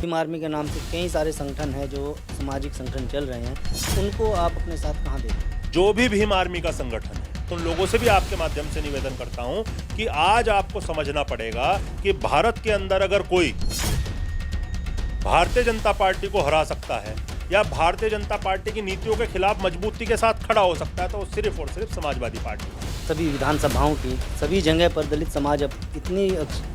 Bhim army के नाम से कई सारे संगठन हैं जो सामाजिक संगठन चल रहे हैं, उनको आप अपने साथ कहाँ देखते हैं? जो भी भीम आर्मी का संगठन है, उन लोगों से भी आपके माध्यम से निवेदन करता हूं कि आज आपको समझना पड़ेगा कि भारत के अंदर अगर कोई भारतीय जनता पार्टी को हरा सकता है या भारतीय जनता पार्टी की नीतियों के खिलाफ मजबूती के साथ खड़ा हो सकता है तो वो सिर्फ और सिर्फ समाजवादी पार्टी है। सभी विधानसभाओं की सभी जगह पर दलित समाज अब इतनी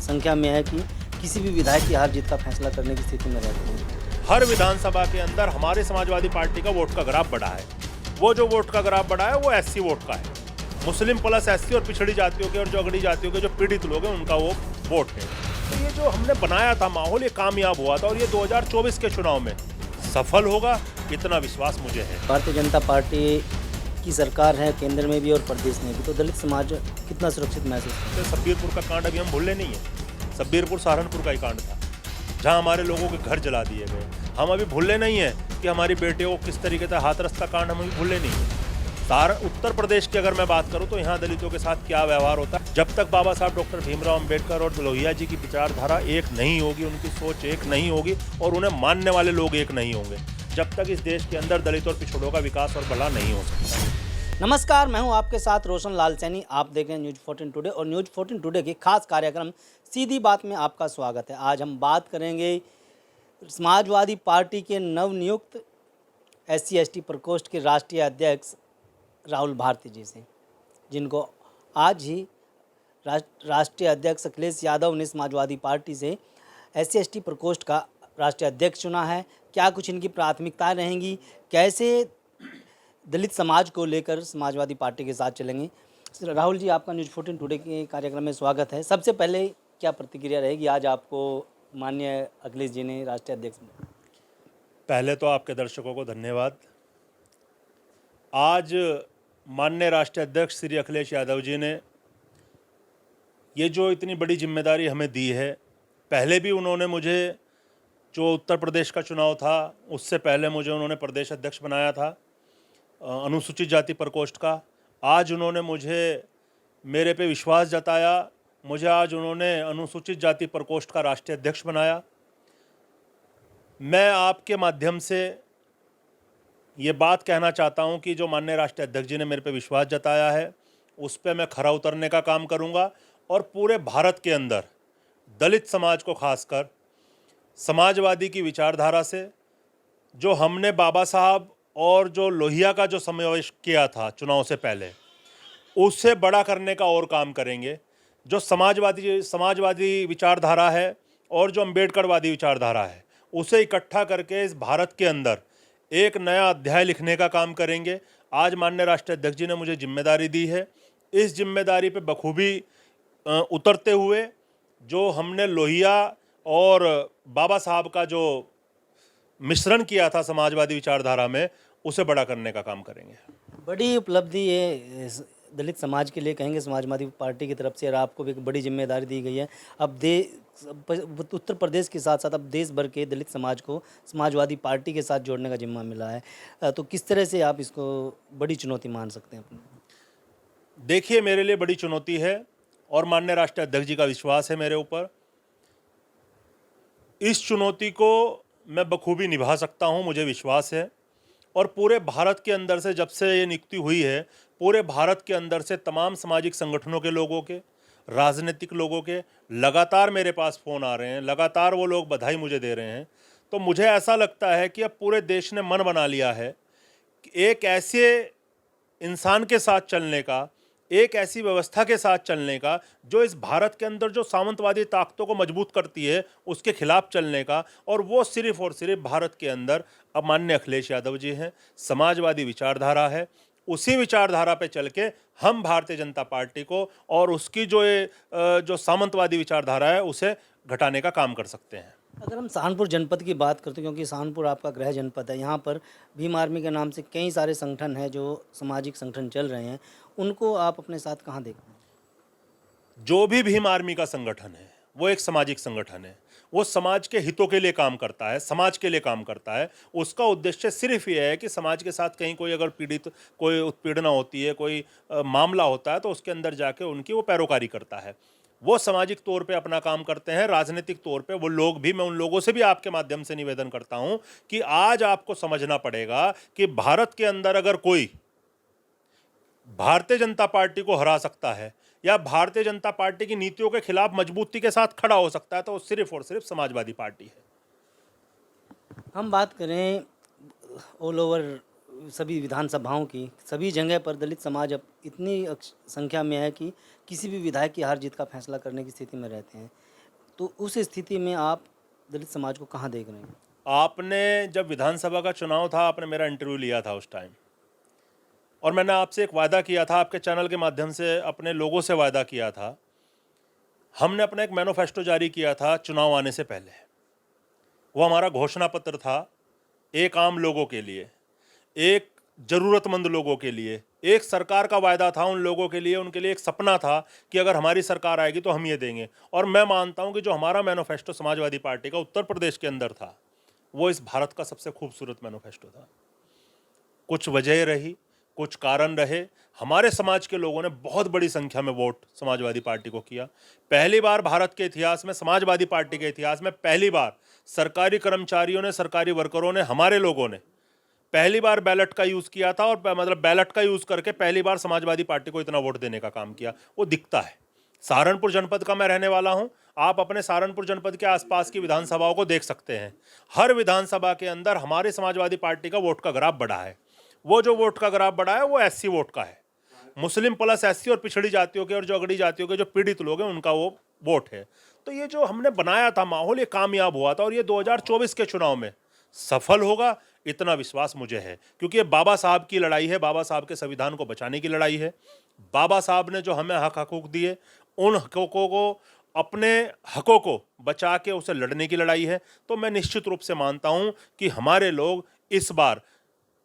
संख्या में है कि किसी भी विधायक की हार जीत का फैसला करने की स्थिति में रहते हैं। हर विधानसभा के अंदर हमारे समाजवादी पार्टी का वोट का ग्राफ बढ़ा है। वो जो वोट का ग्राफ बढ़ा है वो एससी वोट का है, मुस्लिम प्लस एससी और पिछड़ी जातियों के और जो अगड़ी जातियों के जो पीड़ित लोग हैं उनका वो वोट है। तो ये जो हमने बनाया था माहौल, ये कामयाब हुआ था और ये 2024 के चुनाव में सफल होगा, इतना विश्वास मुझे है। भारतीय जनता पार्टी की सरकार है केंद्र में भी और प्रदेश में भी, तो दलित समाज कितना सुरक्षित महसूस करता है? सब्बीरपुर का कांड अभी हम भूलने नहीं है। सब्बीरपुर सहारनपुर का ही कांड था जहां हमारे लोगों के घर जला दिए गए। हम अभी भूलने नहीं है कि हमारी बेटियों को किस तरीके से हाथरस का कांड हम अभी भूलने नहीं है। उत्तर प्रदेश की अगर मैं बात करूं तो यहाँ दलितों के साथ क्या व्यवहार होता है। जब तक बाबा साहब डॉक्टर भीमराव अंबेडकर और लोहिया जी की विचारधारा एक नहीं होगी, उनकी सोच एक नहीं होगी और उन्हें मानने वाले लोग एक नहीं होंगे, जब तक इस देश के अंदर दलित और पिछड़ों का विकास और भला नहीं हो सकता। नमस्कार, मैं हूं आपके साथ रोशन लाल सैनी। आप देख रहे हैं न्यूज़ 14 टुडे और न्यूज़ 14 टुडे के खास कार्यक्रम सीधी बात में आपका स्वागत है। आज हम बात करेंगे समाजवादी पार्टी के नवनियुक्त SC/ST प्रकोष्ठ के राष्ट्रीय अध्यक्ष राहुल भारती जी से, जिनको आज ही राष्ट्रीय अध्यक्ष अखिलेश यादव ने समाजवादी पार्टी से SC/ST प्रकोष्ठ का राष्ट्रीय अध्यक्ष चुना है। क्या कुछ इनकी प्राथमिकताएं रहेंगी, कैसे दलित समाज को लेकर समाजवादी पार्टी के साथ चलेंगे। राहुल जी, आपका न्यूज़ 14 टुडे के कार्यक्रम में स्वागत है। सबसे पहले क्या प्रतिक्रिया रहेगी, आज आपको माननीय अखिलेश जी ने राष्ट्रीय अध्यक्ष बनाया? पहले तो आपके दर्शकों को धन्यवाद। आज माननीय राष्ट्रीय अध्यक्ष श्री अखिलेश यादव जी ने ये जो इतनी बड़ी जिम्मेदारी हमें दी है, पहले भी उन्होंने मुझे जो उत्तर प्रदेश का चुनाव था उससे पहले मुझे उन्होंने प्रदेश अध्यक्ष बनाया था अनुसूचित जाति प्रकोष्ठ का। आज उन्होंने मुझे मेरे पे विश्वास जताया, मुझे आज उन्होंने अनुसूचित जाति प्रकोष्ठ का राष्ट्रीय अध्यक्ष बनाया। मैं आपके माध्यम से ये बात कहना चाहता हूं कि जो माननीय राष्ट्रीय अध्यक्ष जी ने मेरे पे विश्वास जताया है उस पे मैं खरा उतरने का काम करूंगा और पूरे भारत के अंदर दलित समाज को खासकर समाजवादी की विचारधारा से जो हमने बाबा साहब और जो लोहिया का जो समावेश किया था चुनाव से पहले, उससे बड़ा करने का और काम करेंगे। जो समाजवादी विचारधारा है और जो अम्बेडकरवादी विचारधारा है उसे इकट्ठा करके इस भारत के अंदर एक नया अध्याय लिखने का काम करेंगे। आज माननीय राष्ट्रीय अध्यक्ष जी ने मुझे जिम्मेदारी दी है। इस जिम्मेदारी पे बखूबी उतरते हुए जो हमने लोहिया और बाबा साहब का जो मिश्रण किया था समाजवादी विचारधारा में, उसे बड़ा करने का काम करेंगे। बड़ी उपलब्धि ये दलित समाज के लिए कहेंगे समाजवादी पार्टी की तरफ से, और आपको भी एक बड़ी जिम्मेदारी दी गई है। अब उत्तर प्रदेश के साथ साथ अब देश भर के दलित समाज को समाजवादी पार्टी के साथ जोड़ने का जिम्मा मिला है, तो किस तरह से आप इसको बड़ी चुनौती मान सकते हैं अपनी? देखिए, मेरे लिए बड़ी चुनौती है और माननीय राष्ट्रीय अध्यक्ष जी का विश्वास है मेरे ऊपर। इस चुनौती को मैं बखूबी निभा सकता हूं, मुझे विश्वास है। और पूरे भारत के अंदर से जब से ये नियुक्ति हुई है, पूरे भारत के अंदर से तमाम सामाजिक संगठनों के लोगों के, राजनीतिक लोगों के लगातार मेरे पास फ़ोन आ रहे हैं, लगातार वो लोग बधाई मुझे दे रहे हैं। तो मुझे ऐसा लगता है कि अब पूरे देश ने मन बना लिया है कि एक ऐसे इंसान के साथ चलने का, एक ऐसी व्यवस्था के साथ चलने का जो इस भारत के अंदर जो सामंतवादी ताकतों को मजबूत करती है उसके खिलाफ चलने का, और वो सिर्फ और सिर्फ भारत के अंदर अब माननीय अखिलेश यादव जी हैं। समाजवादी विचारधारा है, उसी विचारधारा पे चल के हम भारतीय जनता पार्टी को और उसकी जो सामंतवादी विचारधारा है उसे घटाने का काम कर सकते हैं। अगर हम सहारनपुर जनपद की बात करते हैं, क्योंकि सहारनपुर आपका गृह जनपद है, यहाँ पर भीम आर्मी के नाम से कई सारे संगठन हैं जो सामाजिक संगठन चल रहे हैं, उनको आप अपने साथ कहाँ देखते हैं? जो भी भीम आर्मी का संगठन है वो एक सामाजिक संगठन है। वो समाज के हितों के लिए काम करता है, समाज के लिए काम करता है। उसका उद्देश्य सिर्फ ये है कि समाज के साथ कहीं कोई अगर कोई उत्पीड़ना होती है, कोई मामला होता है तो उसके अंदर जाके उनकी वो पैरोकारी करता है। वो सामाजिक तौर पे अपना काम करते हैं, राजनीतिक तौर पे वो लोग भी, मैं उन लोगों से भी आपके माध्यम से निवेदन करता हूं कि आज आपको समझना पड़ेगा कि भारत के अंदर अगर कोई भारतीय जनता पार्टी को हरा सकता है या भारतीय जनता पार्टी की नीतियों के खिलाफ मजबूती के साथ खड़ा हो सकता है तो वो सिर्फ और सिर्फ समाजवादी पार्टी है। हम बात करें ऑल ओवर सभी विधानसभाओं की, सभी जगह पर दलित समाज अब इतनी संख्या में है कि किसी भी विधायक की हार जीत का फैसला करने की स्थिति में रहते हैं। तो उस स्थिति में आप दलित समाज को कहाँ देख रहे हैं? आपने जब विधानसभा का चुनाव था, आपने मेरा इंटरव्यू लिया था उस टाइम, और मैंने आपसे एक वायदा किया था, आपके चैनल के माध्यम से अपने लोगों से वायदा किया था। हमने अपना एक मैनिफेस्टो जारी किया था चुनाव आने से पहले। वो हमारा घोषणा पत्र था, एक आम लोगों के लिए, एक ज़रूरतमंद लोगों के लिए, एक सरकार का वायदा था उन लोगों के लिए, उनके लिए एक सपना था कि अगर हमारी सरकार आएगी तो हम ये देंगे। और मैं मानता हूं कि जो हमारा मैनिफेस्टो समाजवादी पार्टी का उत्तर प्रदेश के अंदर था, वो इस भारत का सबसे खूबसूरत मैनिफेस्टो था। कुछ वजह रही, कुछ कारण रहे, हमारे समाज के लोगों ने बहुत बड़ी संख्या में वोट समाजवादी पार्टी को किया। पहली बार भारत के इतिहास में, समाजवादी पार्टी के इतिहास में पहली बार सरकारी कर्मचारियों ने, सरकारी वर्करों ने, हमारे लोगों ने पहली बार बैलेट का यूज़ किया था, और मतलब बैलेट का यूज़ करके पहली बार समाजवादी पार्टी को इतना वोट देने का काम किया। वो दिखता है। सहारनपुर जनपद का मैं रहने वाला हूं। आप अपने सहारनपुर जनपद के आसपास की विधानसभाओं को देख सकते हैं। हर विधानसभा के अंदर हमारे समाजवादी पार्टी का वोट का ग्राफ बढ़ा है। वो जो वोट का ग्राफ बढ़ा है वो एससी वोट का है। मुस्लिम प्लस एससी और पिछड़ी जातियों के और जो अगड़ी जातियों के जो पीड़ित लोग हैं उनका वो वोट है। तो ये जो हमने बनाया था माहौल, ये कामयाब हुआ था, और ये 2024 के चुनाव में सफल होगा, इतना विश्वास मुझे है। क्योंकि ये बाबा साहब की लड़ाई है, बाबा साहब के संविधान को बचाने की लड़ाई है। बाबा साहब ने जो हमें हक हकूक दिए, उन हकों को, अपने हकों को बचा के उसे लड़ने की लड़ाई है। तो मैं निश्चित रूप से मानता हूं कि हमारे लोग इस बार,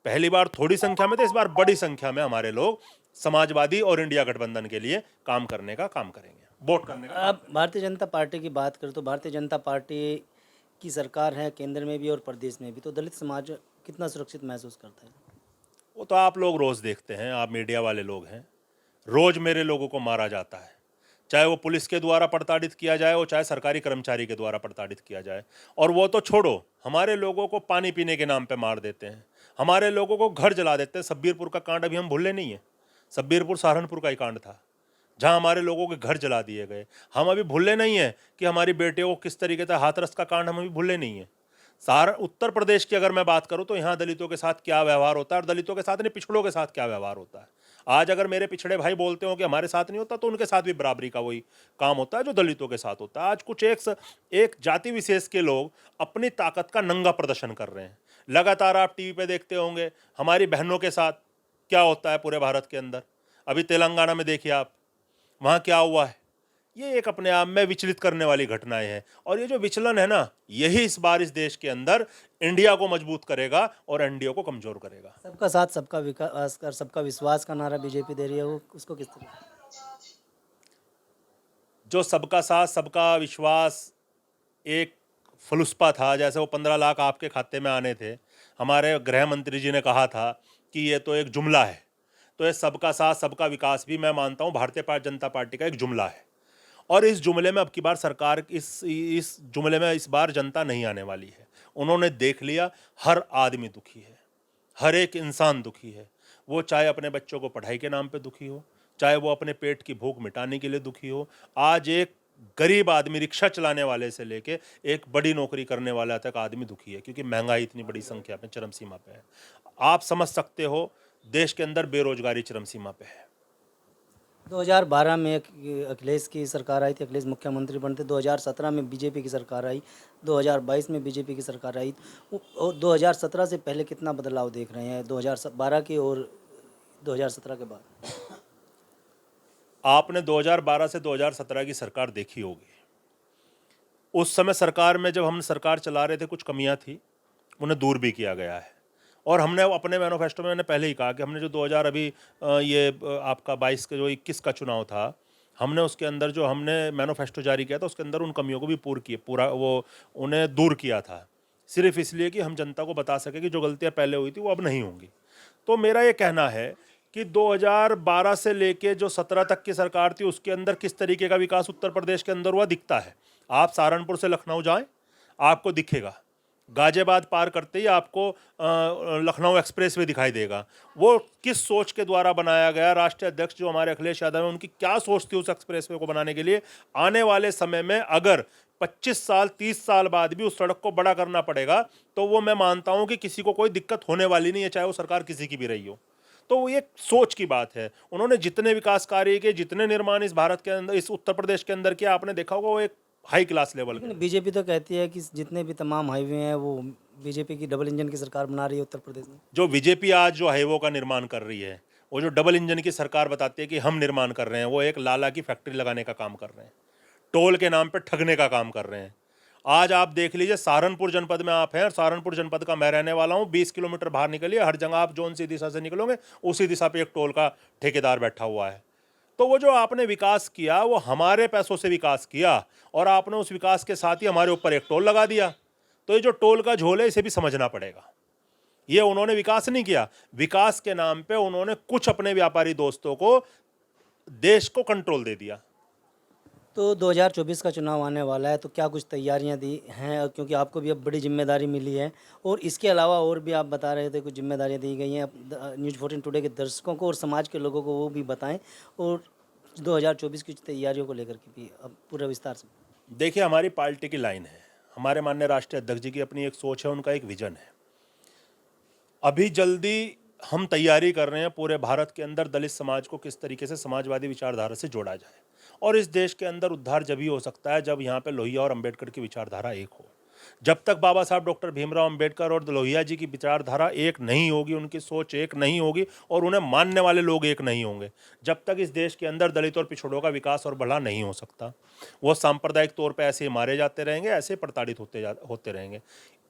पहली बार थोड़ी संख्या में थे, इस बार बड़ी संख्या में हमारे लोग समाजवादी और इंडिया गठबंधन के लिए काम करने का काम करेंगे, वोट करने का। अब भारतीय जनता पार्टी की बात करें तो भारतीय जनता पार्टी की सरकार है केंद्र में भी और प्रदेश में भी, तो दलित समाज कितना सुरक्षित महसूस करता है? वो तो आप लोग रोज़ देखते हैं, आप मीडिया वाले लोग हैं। रोज़ मेरे लोगों को मारा जाता है, चाहे वो पुलिस के द्वारा प्रताड़ित किया जाए, वो चाहे सरकारी कर्मचारी के द्वारा प्रताड़ित किया जाए। और वो तो छोड़ो, हमारे लोगों को पानी पीने के नाम पे मार देते हैं, हमारे लोगों को घर जला देते हैं। सब्बीरपुर का कांड अभी हम भूले नहीं है। सब्बीरपुर सहारनपुर का ही कांड था, जहां हमारे लोगों के घर जला दिए गए। हम अभी भूले नहीं है कि हमारी बेटियों को किस तरीके से हाथरस का कांड हम अभी भूले नहीं है। उत्तर प्रदेश की अगर मैं बात करूं तो यहाँ दलितों के साथ क्या व्यवहार होता है, और दलितों के साथ नहीं, पिछड़ों के साथ क्या व्यवहार होता है। आज अगर मेरे पिछड़े भाई बोलते हो कि हमारे साथ नहीं होता, तो उनके साथ भी बराबरी का वही काम होता है जो दलितों के साथ होता है। आज कुछ एक जाति विशेष के लोग अपनी ताकत का नंगा प्रदर्शन कर रहे हैं। लगातार आप टीवी पे देखते होंगे हमारी बहनों के साथ क्या होता है पूरे भारत के अंदर। अभी तेलंगाना में देखिए आप, वहाँ क्या हुआ है। ये एक अपने आप में विचलित करने वाली घटनाएं हैं, और ये जो विचलन है ना, यही इस बार इस देश के अंदर इंडिया को मजबूत करेगा और एनडीए को कमजोर करेगा। सबका साथ सबका विकास कर सबका विश्वास का नारा बीजेपी दे रही है, वो उसको किस तरह? जो सबका साथ सबका विश्वास एक फलुस्पा था, जैसे वो 15 लाख आपके खाते में आने थे, हमारे गृह मंत्री जी ने कहा था कि ये तो एक जुमला है। तो ये सबका साथ सबका विकास भी मैं मानता हूँ भारतीय जनता पार्टी का एक जुमला है, और इस जुमले में अब की बार सरकार, इस जुमले में इस बार जनता नहीं आने वाली है। उन्होंने देख लिया हर आदमी दुखी है, हर एक इंसान दुखी है। वो चाहे अपने बच्चों को पढ़ाई के नाम पे दुखी हो, चाहे वो अपने पेट की भूख मिटाने के लिए दुखी हो। आज एक गरीब आदमी, रिक्शा चलाने वाले से लेके एक बड़ी नौकरी करने वाला तक आदमी दुखी है, क्योंकि महंगाई इतनी बड़ी संख्या में चरम सीमा पे है। आप समझ सकते हो देश के अंदर बेरोजगारी चरम सीमा पे है। 2012 में अखिलेश की सरकार आई थी, अखिलेश मुख्यमंत्री बनते। 2017 में बीजेपी की सरकार आई, 2022 में बीजेपी की सरकार आई, और 2017 से पहले कितना बदलाव देख रहे हैं 2012 के और 2017 के बाद? आपने 2012 से 2017 की सरकार देखी होगी। उस समय सरकार में, जब हम सरकार चला रहे थे, कुछ कमियां थी, उन्हें दूर भी किया गया है। और हमने अपने मैनिफेस्टो में, मैंने पहले ही कहा कि हमने जो 2000 अभी ये आपका 22 का जो 21 का चुनाव था, हमने उसके अंदर जो हमने मैनिफेस्टो जारी किया था, उसके अंदर उन कमियों को भी पूरा वो उन्हें दूर किया था, सिर्फ इसलिए कि हम जनता को बता सके कि जो गलतियां पहले हुई थी वो अब नहीं होंगी। तो मेरा ये कहना है कि 2012 से लेके जो 17 तक की सरकार थी उसके अंदर किस तरीके का विकास उत्तर प्रदेश के अंदर हुआ दिखता है। आप सहारनपुर से लखनऊ जाएं, आपको दिखेगा। गाजियाबाद पार करते ही आपको लखनऊ एक्सप्रेस वे दिखाई देगा। वो किस सोच के द्वारा बनाया गया, राष्ट्रीय अध्यक्ष जो हमारे अखिलेश यादव हैं उनकी क्या सोच थी उस एक्सप्रेस वे को बनाने के लिए। आने वाले समय में अगर 25 साल 30 साल बाद भी उस सड़क को बड़ा करना पड़ेगा तो वो मैं मानता हूं कि किसी को कोई दिक्कत होने वाली नहीं है, चाहे वो सरकार किसी की भी रही हो। तो वो एक सोच की बात है। उन्होंने जितने विकास कार्य के, जितने निर्माण इस भारत के अंदर, इस उत्तर प्रदेश के अंदर किया, आपने देखा होगा वो एक हाई क्लास लेवल के। बीजेपी तो कहती है कि जितने भी तमाम हाईवे हैं वो बीजेपी की डबल इंजन की सरकार बना रही है उत्तर प्रदेश में। जो बीजेपी आज जो हाईवे का निर्माण कर रही है, वो जो डबल इंजन की सरकार बताती है कि हम निर्माण कर रहे हैं, वो एक लाला की फैक्ट्री लगाने का काम कर रहे हैं, टोल के नाम पे ठगने का काम कर रहे हैं। आज आप देख लीजिए, सहारनपुर जनपद में आप हैं और सहारनपुर जनपद का मैं रहने वाला हूं। 20 किलोमीटर बाहर निकलिए, हर जगह आप जोन सी दिशा से निकलोगे उसी दिशा पे एक टोल का ठेकेदार बैठा हुआ है। तो वो जो आपने विकास किया वो हमारे पैसों से विकास किया और आपने उस विकास के साथ ही हमारे ऊपर एक टोल लगा दिया। तो ये जो टोल का झोल है इसे भी समझना पड़ेगा। ये उन्होंने विकास नहीं किया, विकास के नाम पे उन्होंने कुछ अपने व्यापारी दोस्तों को, देश को कंट्रोल दे दिया। तो 2024 का चुनाव आने वाला है, तो क्या कुछ तैयारियां दी हैं, क्योंकि आपको भी अब बड़ी जिम्मेदारी मिली है और इसके अलावा और भी आप बता रहे थे कुछ जिम्मेदारियां दी गई हैं। अब न्यूज़ 14 टुडे के दर्शकों को और समाज के लोगों को वो भी बताएं और 2024 की तैयारियों को लेकर के भी अब पूरा विस्तार से। देखिए, हमारी पार्टी की लाइन है, हमारे माननीय राष्ट्रीय अध्यक्ष जी की अपनी एक सोच है, उनका एक विजन है। अभी जल्दी हम तैयारी कर रहे हैं पूरे भारत के अंदर दलित समाज को किस तरीके से समाजवादी विचारधारा से जोड़ा जाए। और इस देश के अंदर उद्धार जब ही हो सकता है जब यहाँ पे लोहिया और अंबेडकर की विचारधारा एक हो। जब तक बाबा साहब डॉक्टर भीमराव अंबेडकर और लोहिया जी की विचारधारा एक नहीं होगी, उनकी सोच एक नहीं होगी और उन्हें मानने वाले लोग एक नहीं होंगे, जब तक इस देश के अंदर दलित और पिछड़ों का विकास और भला नहीं हो सकता। वो सांप्रदायिक तौर पर ऐसे ही मारे जाते रहेंगे, ऐसे ही प्रताड़ित होते रहेंगे।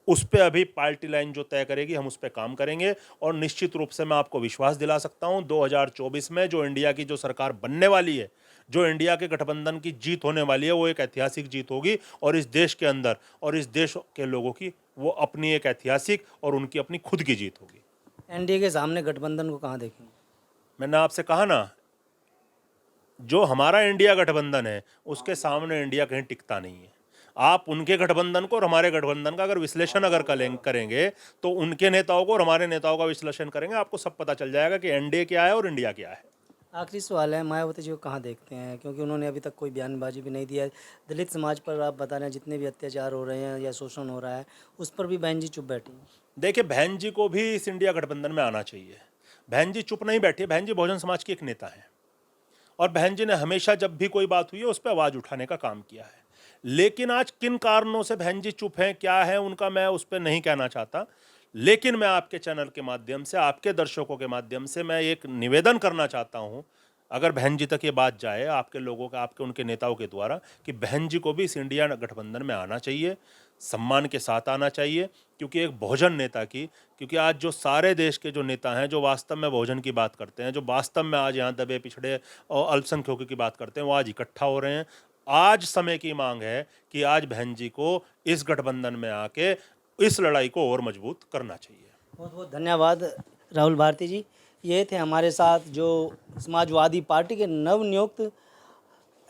उस पर अभी पार्टी लाइन जो तय करेगी हम उस पर काम करेंगे और निश्चित रूप से मैं आपको विश्वास दिला सकता हूं 2024 में जो इंडिया की जो सरकार बनने वाली है, जो इंडिया के गठबंधन की जीत होने वाली है, वो एक ऐतिहासिक जीत होगी और इस देश के अंदर और इस देश के लोगों की वो अपनी एक ऐतिहासिक और उनकी अपनी खुद की जीत होगी। एनडीए के सामने गठबंधन को कहाँ देखेंगे? मैंने आपसे कहा ना, जो हमारा इंडिया गठबंधन है उसके सामने इंडिया कहीं टिकता नहीं है। आप उनके गठबंधन को और हमारे गठबंधन का अगर विश्लेषण अगर करेंगे तो उनके नेताओं को और हमारे नेताओं का विश्लेषण करेंगे, आपको सब पता चल जाएगा कि एनडीए क्या है और इंडिया क्या है। आखिरी सवाल है, मायावती जी को कहाँ देखते हैं, क्योंकि उन्होंने अभी तक कोई बयानबाजी भी नहीं दिया है। दलित समाज पर आप बता रहे हैं जितने भी अत्याचार हो रहे हैं या शोषण हो रहा है उस पर भी बहन जी चुप बैठी हैं। देखिए, बहन जी को भी इस इंडिया गठबंधन में आना चाहिए। बहन जी चुप नहीं बैठी, बहन जी बहुजन समाज की एक नेता है और बहन जी ने हमेशा जब भी कोई बात हुई है उस पर आवाज़ उठाने का काम किया है। लेकिन आज किन कारणों से बहन जी चुप हैं, क्या है उनका, मैं उस पर नहीं कहना चाहता। लेकिन मैं आपके चैनल के माध्यम से, आपके दर्शकों के माध्यम से मैं एक निवेदन करना चाहता हूं, अगर बहन जी तक ये बात जाए आपके लोगों का, आपके उनके नेताओं के द्वारा, कि बहन जी को भी इस इंडिया गठबंधन में आना चाहिए, सम्मान के साथ आना चाहिए। क्योंकि एक बहुजन नेता की, क्योंकि आज जो सारे देश के जो नेता हैं जो वास्तव में बहुजन की बात करते हैं, जो वास्तव में आज यहाँ दबे पिछड़े और अल्पसंख्यकों की बात करते हैं, वो आज इकट्ठा हो रहे हैं। आज समय की मांग है कि आज बहन जी को इस गठबंधन में आके इस लड़ाई को और मजबूत करना चाहिए। बहुत बहुत धन्यवाद राहुल भारती जी। ये थे हमारे साथ जो समाजवादी पार्टी के नवनियुक्त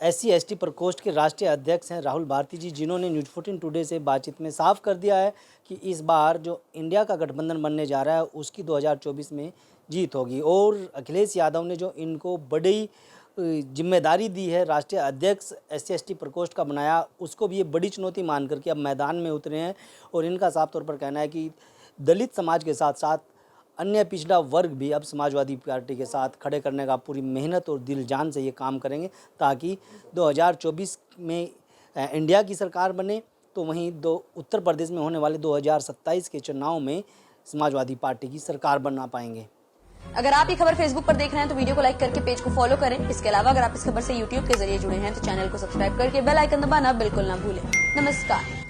SC/ST प्रकोष्ठ के राष्ट्रीय अध्यक्ष हैं राहुल भारती जी, जिन्होंने न्यूज़ 14 टुडे से बातचीत में साफ कर दिया है कि इस बार जो इंडिया का गठबंधन बनने जा रहा है उसकी 2024 में जीत होगी। और अखिलेश यादव ने जो इनको बड़ी जिम्मेदारी दी है, राष्ट्रीय अध्यक्ष SC/ST प्रकोष्ठ का बनाया, उसको भी ये बड़ी चुनौती मान करके अब मैदान में उतरे हैं। और इनका साफ तौर पर कहना है कि दलित समाज के साथ साथ अन्य पिछड़ा वर्ग भी अब समाजवादी पार्टी के साथ खड़े करने का पूरी मेहनत और दिल जान से ये काम करेंगे, ताकि 2024 में इंडिया की सरकार बने, तो वहीं उत्तर प्रदेश में होने वाले 2027 के चुनाव में समाजवादी पार्टी की सरकार बनना पाएंगे। अगर आप ये खबर फेसबुक पर देख रहे हैं तो वीडियो को लाइक करके पेज को फॉलो करें। इसके अलावा अगर आप इस खबर से यूट्यूब के जरिए जुड़े हैं तो चैनल को सब्सक्राइब करके बेल आइकन दबाना बिल्कुल ना भूलें। नमस्कार।